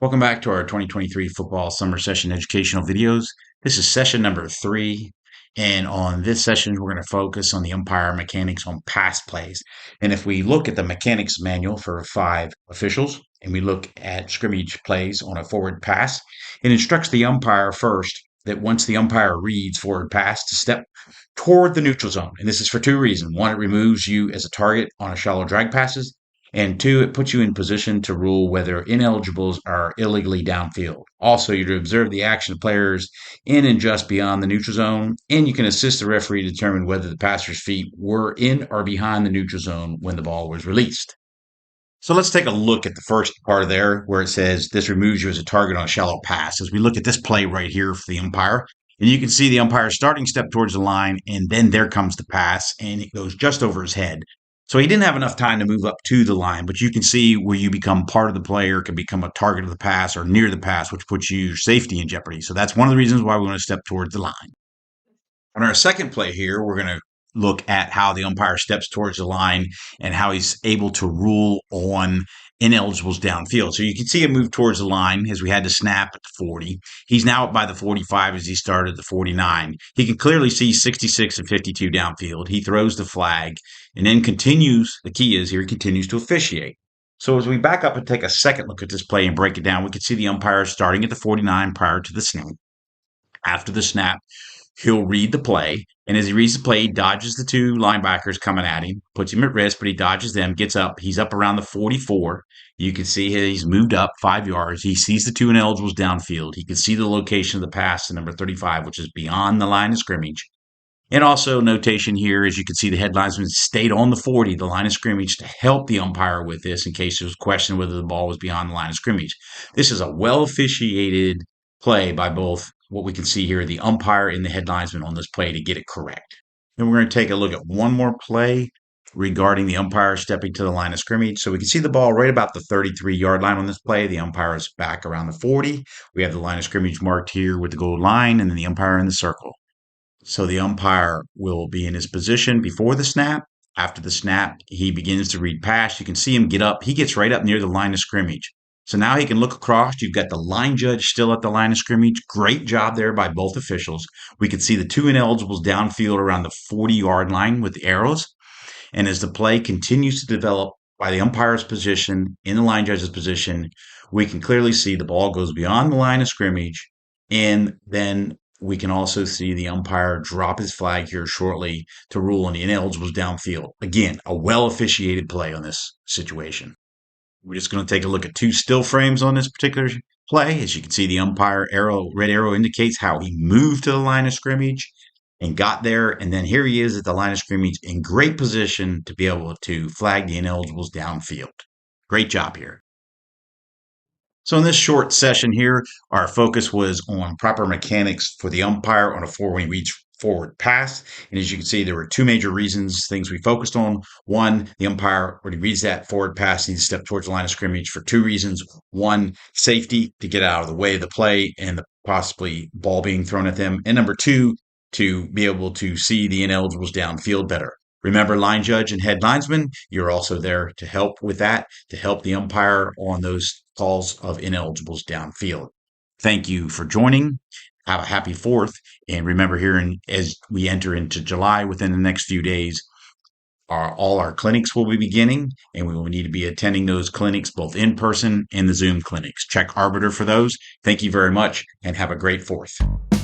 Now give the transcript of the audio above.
Welcome back to our 2023 football summer session educational videos. This is session number 3. And on this session, we're going to focus on the umpire mechanics on pass plays. And if we look at the mechanics manual for 5 officials and we look at scrimmage plays on a forward pass, it instructs the umpire first that once the umpire reads forward pass to step toward the neutral zone. And this is for 2 reasons. One, it removes you as a target on a shallow drag passes. And 2, it puts you in position to rule whether ineligibles are illegally downfield. Also, you're to observe the action of players in and just beyond the neutral zone, and you can assist the referee to determine whether the passer's feet were in or behind the neutral zone when the ball was released. So let's take a look at the first part of there where it says this removes you as a target on a shallow pass. As we look at this play right here for the umpire, and you can see the umpire starting step towards the line, and then there comes the pass, and it goes just over his head. So he didn't have enough time to move up to the line, but you can see where you become part of the player, can become a target of the pass or near the pass, which puts your safety in jeopardy. So that's one of the reasons why we want to step towards the line. On our second play here, we're going to look at how the umpire steps towards the line and how he's able to rule on ineligibles downfield. So you can see him move towards the line as we had to snap at the 40. He's now up by the 45 as he started at the 49. He can clearly see 66 and 52 downfield. He throws the flag and then continues. The key is here, he continues to officiate. So as we back up and take a second look at this play and break it down, we can see the umpire starting at the 49 prior to the snap. After the snap, he'll read the play, and as he reads the play, he dodges the 2 linebackers coming at him, puts him at risk, but he dodges them, gets up. He's up around the 44. You can see he's moved up 5 yards. He sees the 2 ineligibles downfield. He can see the location of the pass to number 35, which is beyond the line of scrimmage. And also notation here, as you can see, the head linesman stayed on the 40, the line of scrimmage, to help the umpire with this in case there was a question whether the ball was beyond the line of scrimmage. This is a well-officiated play by both what we can see here, the umpire and the head linesman on this play to get it correct. Then we're going to take a look at one more play regarding the umpire stepping to the line of scrimmage. So we can see the ball right about the 33-yard line on this play. The umpire is back around the 40. We have the line of scrimmage marked here with the goal line and then the umpire in the circle. So the umpire will be in his position before the snap. After the snap, he begins to read pass. You can see him get up. He gets right up near the line of scrimmage. So now he can look across. You've got the line judge still at the line of scrimmage. Great job there by both officials. We can see the 2 ineligibles downfield around the 40-yard line with the arrows. And as the play continues to develop by the umpire's position in the line judge's position, we can clearly see the ball goes beyond the line of scrimmage. And then we can also see the umpire drop his flag here shortly to rule on the ineligibles downfield. Again, a well-officiated play on this situation. We're just going to take a look at 2 still frames on this particular play. As you can see, the umpire red arrow indicates how he moved to the line of scrimmage and got there. And then here he is at the line of scrimmage in great position to be able to flag the ineligibles downfield. Great job here. So in this short session here, our focus was on proper mechanics for the umpire on a when he reads forward pass. And as you can see, there were 2 major reasons, things we focused on. One, the umpire, when he reads that forward pass, needs to step towards the line of scrimmage for 2 reasons. One, safety, to get out of the way of the play and the possibly ball being thrown at them. And number 2, to be able to see the ineligibles downfield better. Remember, line judge and head linesman, you're also there to help with that, to help the umpire on those calls of ineligibles downfield. Thank you for joining. Have a happy 4th. And remember here, as we enter into July within the next few days, all our clinics will be beginning, and we will need to be attending those clinics both in person and the Zoom clinics. Check Arbiter for those. Thank you very much, and have a great 4th.